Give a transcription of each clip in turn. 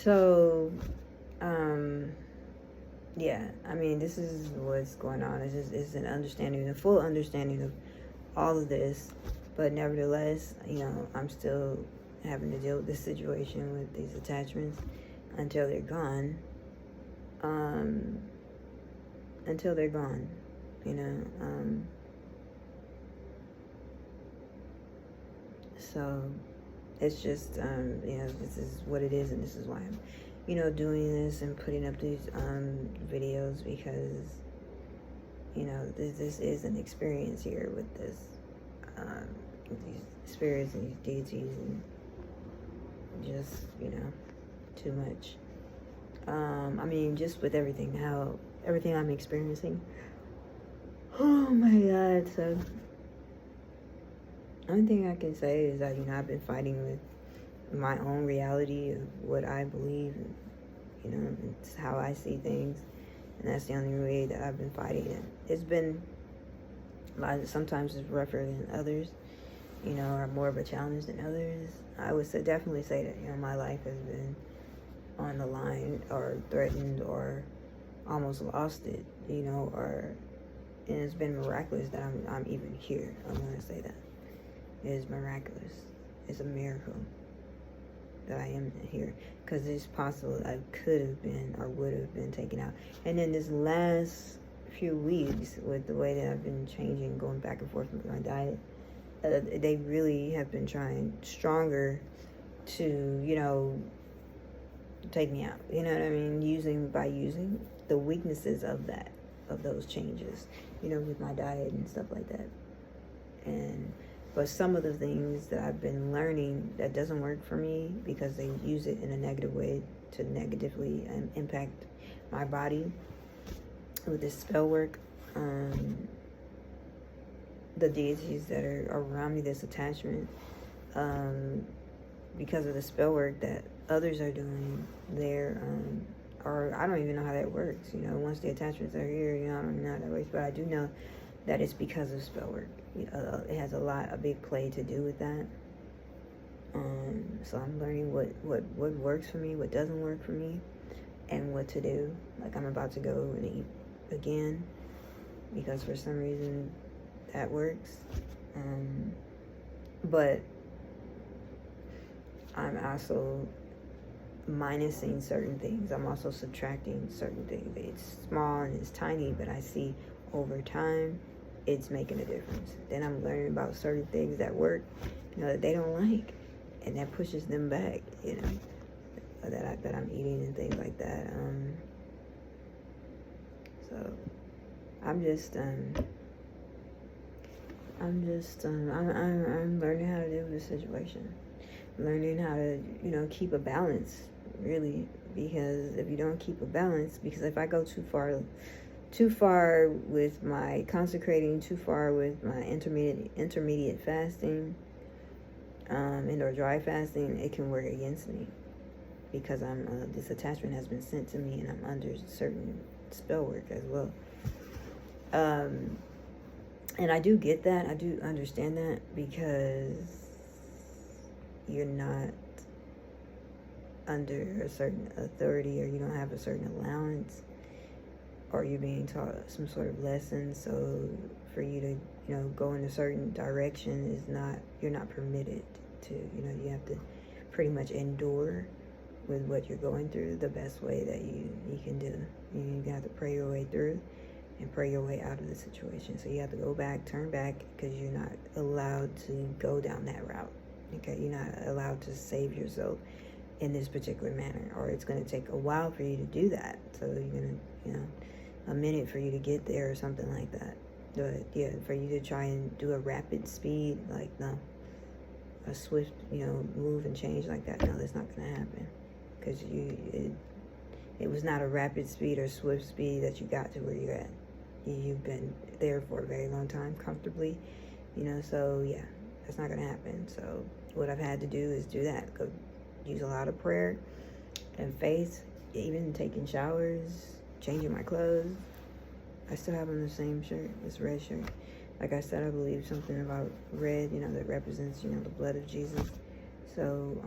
So, um, yeah, I mean, this is what's going on. It's an understanding, a full understanding of all of this, but nevertheless, I'm still having to deal with this situation with these attachments until they're gone. Um, until they're gone, you know. So it's just, this is what it is, and this is why I'm, doing this and putting up these videos, because, this is an experience here with this, with these spirits and these deities, and just, too much. I mean, just with everything I'm experiencing. Oh my God. So, only thing I can say is that, I've been fighting with my own reality of what I believe, and, it's how I see things. And that's the only way that I've been fighting it. It's been, sometimes it's rougher than others, or more of a challenge than others. I would definitely say that, my life has been on the line, or threatened, or almost lost it, and it's been miraculous that I'm even here. I'm gonna say that. It is miraculous. It's a miracle that I am here, because it's possible I could have been or would have been taken out. And then this last few weeks, with the way that I've been changing, going back and forth with my diet, they really have been trying stronger to, take me out. You know what I mean? Using the weaknesses of those changes, with my diet and stuff like that. But some of the things that I've been learning that doesn't work for me, because they use it in a negative way to negatively impact my body with this spell work. The deities that are around me, this attachment, because of the spell work that others are doing, or I don't even know how that works. Once the attachments are here, I don't know how that works, but I do know that it's because of spell work. It has a big play to do with that. So I'm learning what works for me, what doesn't work for me, and what to do. Like, I'm about to go and eat again, because for some reason that works. But I'm also minusing certain things. I'm also subtracting certain things. It's small and it's tiny, but I see over time it's making a difference. Then I'm learning about certain things that work, that they don't like, and that pushes them back, that I'm eating and things like that. So I'm learning how to deal with the situation. Learning how to, keep a balance, really, because if you don't keep a balance, because if I go too far with my consecrating, too far with my intermediate fasting, and or dry fasting, it can work against me, because this attachment has been sent to me, and I'm under certain spell work as well. And I do get that. I do understand that, because you're not under a certain authority, or you don't have a certain allowance, or you're being taught some sort of lesson. So for you to, go in a certain direction you're not permitted to. You have to pretty much endure with what you're going through the best way that you can do. You have to pray your way through and pray your way out of the situation. So you have to go back, turn back, because you're not allowed to go down that route. Okay, you're not allowed to save yourself in this particular manner, or it's going to take a while for you to do that. So you're going to, a minute for you to get there, or something like that. But yeah, for you to try and do a rapid speed, like, no, a swift, move and change like that, no, that's not going to happen, because it was not a rapid speed or swift speed that you got to where you're at. You've been there for a very long time, comfortably, so yeah, that's not going to happen. So what I've had to do is do that. Go use a lot of prayer and faith, even taking showers, changing my clothes. I still have on the same shirt, this red shirt. Like I said, I believe something about red, that represents, the blood of Jesus. So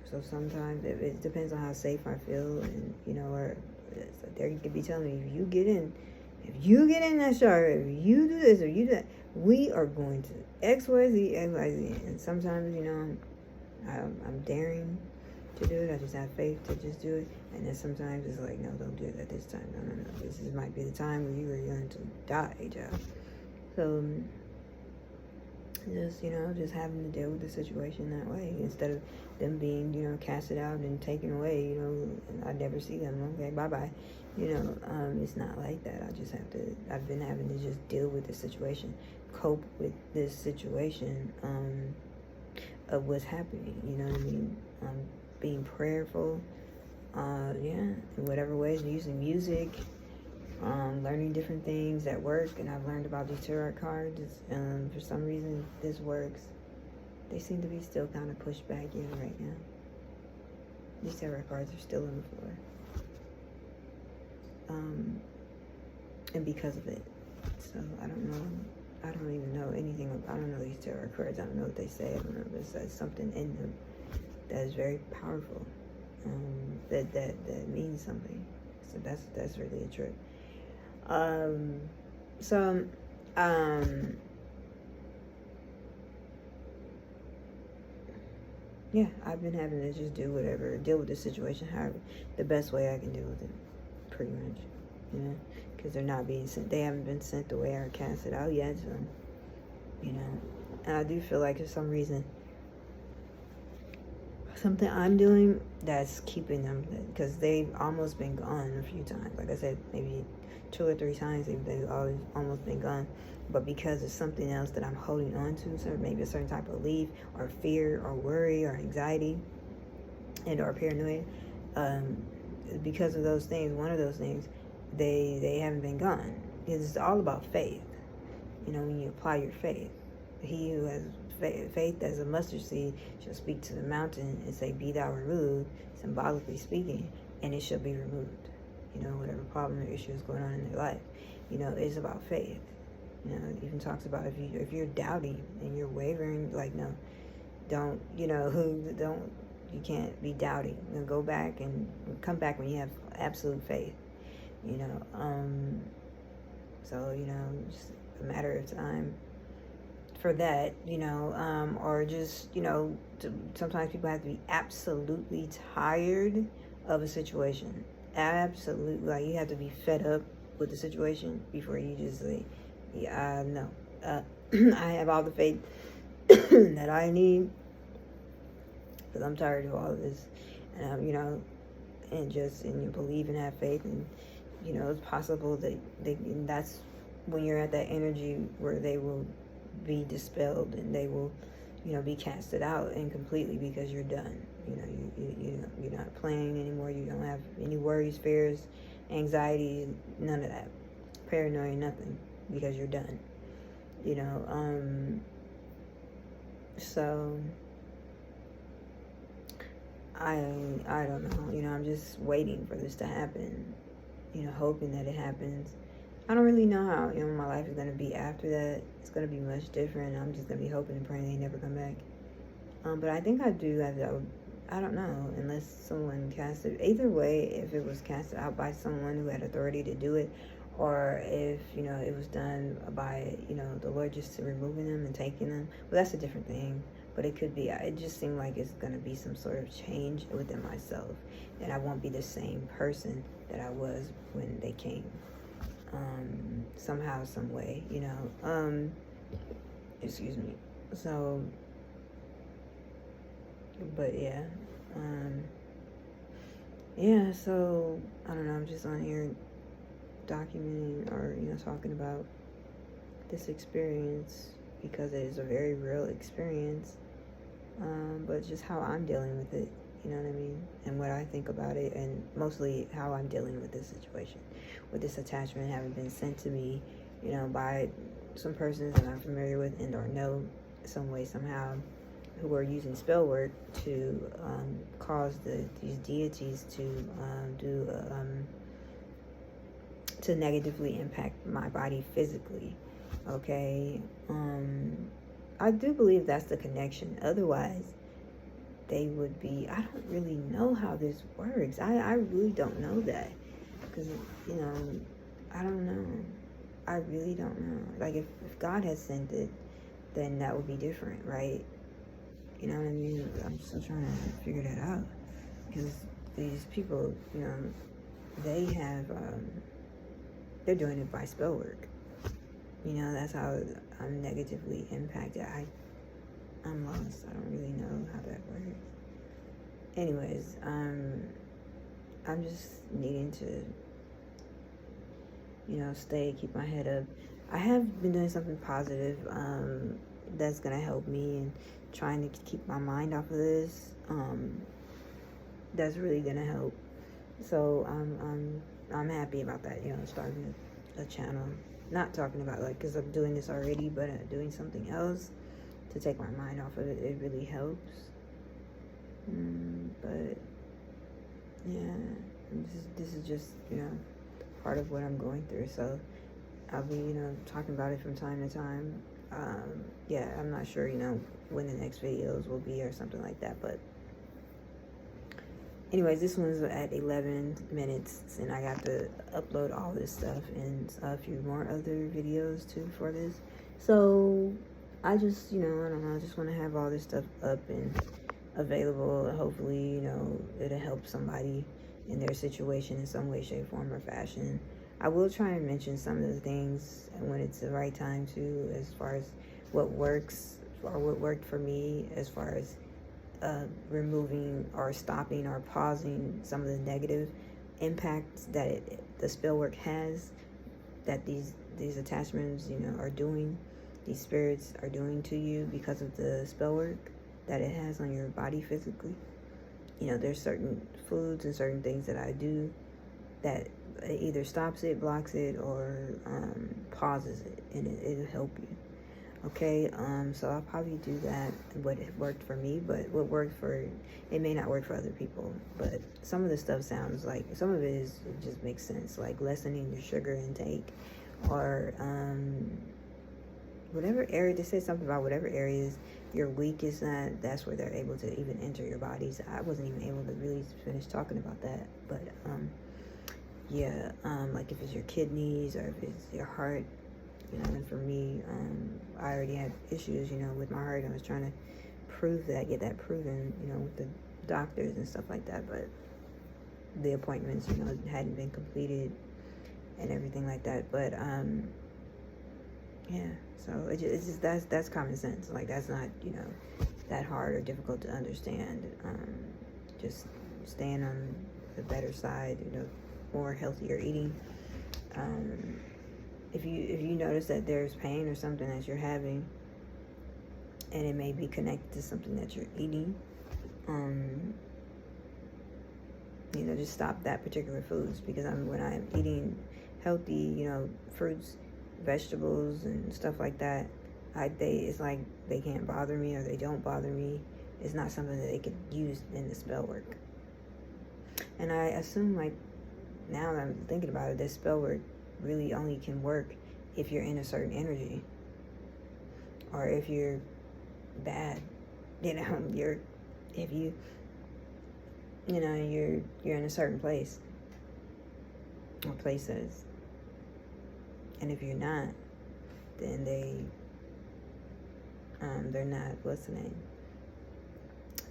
So sometimes it depends on how safe I feel, and or so there you could be telling me, if you get in that shower, if you do this or you do that, we are going to XYZ, XYZ. And sometimes, I'm daring to do it. I just have faith to just do it. And then sometimes it's like, no, don't do it at this time. No. This might be the time where you are going to die, child. So just having to deal with the situation that way, instead of them being, casted out and taken away, and I never see them. Okay, bye-bye. It's not like that. I've been having to just deal with the situation, cope with this situation, of what's happening, you know what I mean? Being prayerful, in whatever ways, using music, learning different things at work, and I've learned about these tarot cards. For some reason, this works. They seem to be still kind of pushed back in right now. These tarot cards are still on the floor. And because of it. So, I don't know. I don't even know anything. I don't know these tarot cards. I don't know what they say. I don't know if it says something in them that is very powerful. That means something. So that's really a trip. Yeah, I've been having to just deal with the situation however, the best way I can deal with it, pretty much, because they're not being sent, they haven't been sent the way I cast it out yet, so, and I do feel like for some reason, something I'm doing that's keeping them, because they've almost been gone a few times, like I said, maybe 2 or 3 times they've almost been gone, but because of something else that I'm holding on to, so maybe a certain type of belief or fear or worry or anxiety and or paranoia, because of those things, one of those things, they haven't been gone. It's all about faith. When you apply your faith, he who has faith as a mustard seed shall speak to the mountain and say, be thou removed, symbolically speaking, and it shall be removed. Whatever problem or issue is going on in their life, it's about faith. It even talks about if you're doubting and you're wavering, like, no, don't, you can't be doubting. Go back and come back when you have absolute faith. So, just a matter of time for that, or just, sometimes people have to be absolutely tired of a situation. Absolutely, like, you have to be fed up with the situation before you just say, yeah, no, I have all the faith that I need, because I'm tired of all of this, and and you believe and have faith, and it's possible that that's when you're at that energy where they will be dispelled and they will, be casted out and completely, because you're done. You're not playing anymore. You don't have any worries, fears, anxiety, none of that, paranoia, nothing, because you're done. So I don't know. I'm just waiting for this to happen. Hoping that it happens. I don't really know how my life is gonna be after that. It's gonna be much different. I'm just gonna be hoping and praying they never come back. But I think I do have that. I don't know, unless someone cast it. Either way, if it was casted out by someone who had authority to do it, or if, it was done by, the Lord just removing them and taking them, well, that's a different thing. But it could be, it just seemed like it's going to be some sort of change within myself, that I won't be the same person that I was when they came. Somehow, some way, excuse me. So, but yeah, so, I don't know, I'm just on here documenting or, talking about this experience because it is a very real experience, but just how I'm dealing with it, you know what I mean, and what I think about it, and mostly how I'm dealing with this situation, with this attachment having been sent to me, by some persons that I'm familiar with and or know some way, somehow, who are using spell work to cause these deities to to negatively impact my body physically. Okay, I do believe that's the connection. Otherwise, they would be, I don't really know how this works. I really don't know that. Because, you know, I don't know. I really don't know. Like, if God has sent it, then that would be different, right? You know what I mean? I'm still trying to figure that out. Because these people, you know, they have, they're doing it by spell work. You know, that's how I'm negatively impacted. I'm lost. I don't really know how that works. Anyways, I'm just needing to, you know, keep my head up. I have been doing something positive that's gonna help me, and trying to keep my mind off of this. That's really gonna help. So I'm happy about that. You know, starting a channel, not talking about like, because I'm doing this already, but doing something else to take my mind off of it. It really helps. But yeah, this is just, you know, part of what I'm going through. So I'll be, you know, talking about it from time to time. Yeah, I'm not sure, you know, when the next videos will be or something like that. But anyways, this one's at 11 minutes, and I got to upload all this stuff and a few more other videos too for this. So I just, you know, I don't know, I just want to have all this stuff up and available. Hopefully, you know, it'll help somebody in their situation in some way, shape, form, or fashion. I will try and mention some of the things when it's the right time too, as far as what works or what worked for me, as far as removing or stopping or pausing some of the negative impacts that the spell work has, that these attachments, you know, are doing, these spirits are doing to you because of the spell work that it has on your body physically. You know, there's certain foods and certain things that I do that either stops it, blocks it, or pauses it, and it'll help you. Okay, so I'll probably do that, what worked for me, but what worked for, it may not work for other people, but some of the stuff sounds like, some of it just makes sense, like lessening your sugar intake, or whatever area, they say something about whatever areas you're weakest at, that's where they're able to even enter your bodies. I wasn't even able to really finish talking about that, but yeah, like if it's your kidneys or if it's your heart, you know. And for me, I already had issues, you know, with my heart. I was trying to prove that, get that proven, you know, with the doctors and stuff like that, but the appointments, you know, hadn't been completed and everything like that. But yeah, so it's just that's common sense. Like, that's not, you know, that hard or difficult to understand. Just staying on the better side, you know, more healthier eating. If you notice that there's pain or something that you're having, and it may be connected to something that you're eating, you know, just stop that particular foods. Because when I'm eating healthy, you know, fruits, vegetables, and stuff like that, it's like they can't bother me, or they don't bother me. It's not something that they could use in the spell work. And I assume, like, now that I'm thinking about it, this spell work really only can work if you're in a certain energy, or if you're bad, you know, you're in a certain place or places. And if you're not, then they're not, what's the name?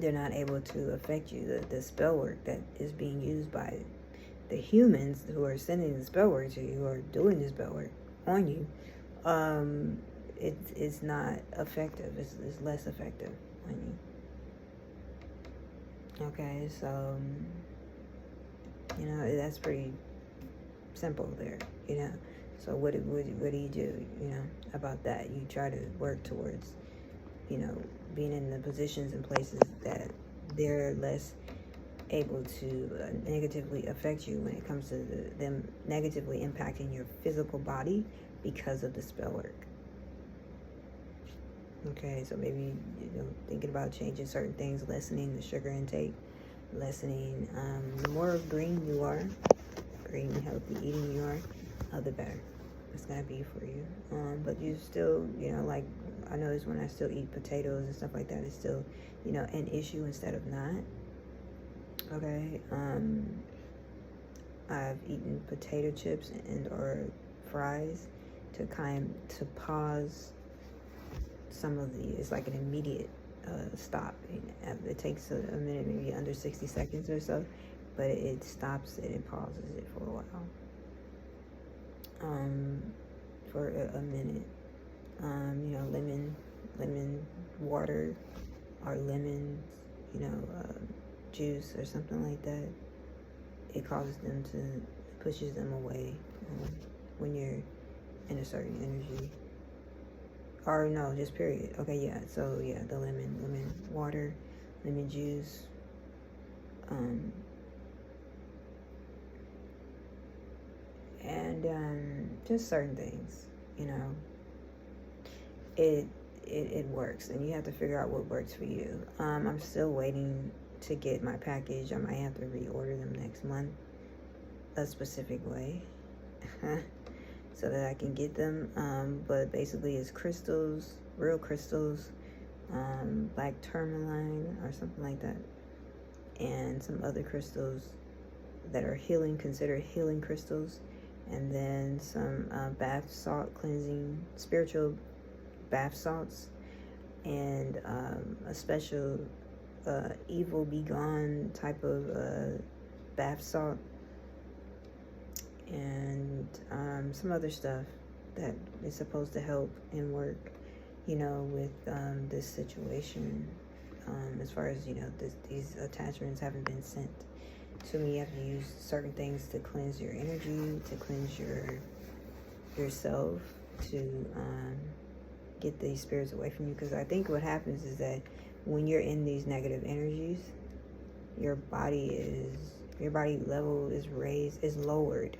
They're not able to affect you. The spell work that is being used by the humans who are sending the spell work to you, who are doing the spell work on you, it's not effective. It's less effective on you. Okay, so you know, that's pretty simple there, you know. So what do you do, you know, about that? You try to work towards, you know, being in the positions and places that they're less able to negatively affect you when it comes to them negatively impacting your physical body because of the spell work. Okay, so maybe, you know, thinking about changing certain things, lessening the sugar intake, lessening, the more green you are, green, healthy eating you are, the better it's gonna be for you. But you still, you know, like I notice when I still eat potatoes and stuff like that, it's still, you know, an issue instead of not. Okay. I've eaten potato chips and or fries to pause some of the, it's like an immediate stop. It takes a minute, maybe under 60 seconds or so, but it stops it and pauses it for a while. For a minute. You know, lemon water or lemon, you know, juice or something like that. It causes them to, pushes them away when you're in a certain energy. Or no, just period. Okay, yeah. So yeah, the lemon water, lemon juice. And just certain things, you know. It works, and you have to figure out what works for you. I'm still waiting to get my package. I might have to reorder them next month a specific way so that I can get them. But basically it's crystals, real crystals, black tourmaline or something like that, and some other crystals that are healing, considered healing crystals, and then some bath salt cleansing, spiritual bath salts, and a special evil be gone type of bath salt, and some other stuff that is supposed to help and work, you know, with this situation. As far as, you know, these attachments haven't been sent to me. You have to use certain things to cleanse your energy, to cleanse yourself, to get these spirits away from you. Because I think what happens is that when you're in these negative energies, your body level is raised, is lowered,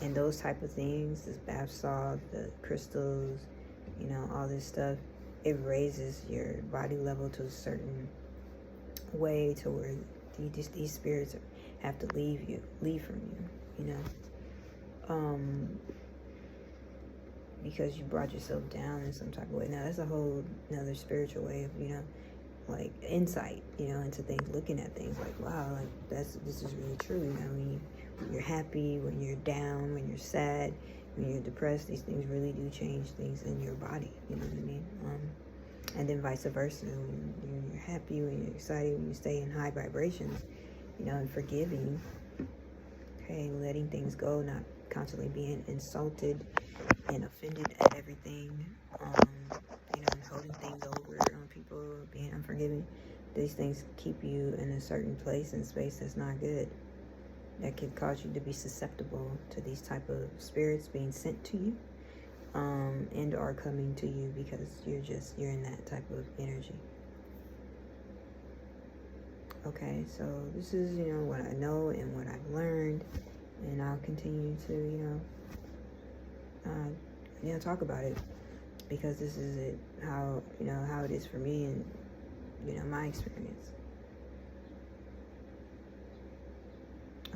and those type of things, this bath salt, the crystals, you know, all this stuff, it raises your body level to a certain way to where these spirits have to leave from you, you know, because you brought yourself down in some type of way. Now that's a whole another spiritual way of, you know, like insight, you know, into things, looking at things like, wow, like this is really true. You know, when you're happy, when you're down, when you're sad, when you're depressed, these things really do change things in your body. You know what I mean? And then vice versa. When you're happy, when you're excited, when you stay in high vibrations, you know, and forgiving, okay, letting things go, not constantly being insulted and offended at everything, you know, and holding things over on people, being unforgiving. These things keep you in a certain place and space that's not good. That could cause you to be susceptible to these type of spirits being sent to you, and are coming to you because you're in that type of energy. Okay, so this is, you know, what I know and what I've learned, and I'll continue to, you know, talk about it, because this is it, how it is for me, and, you know, my experience.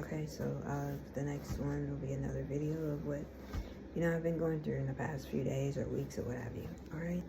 Okay, so the next one will be another video of what, you know, I've been going through in the past few days or weeks or what have you. All right.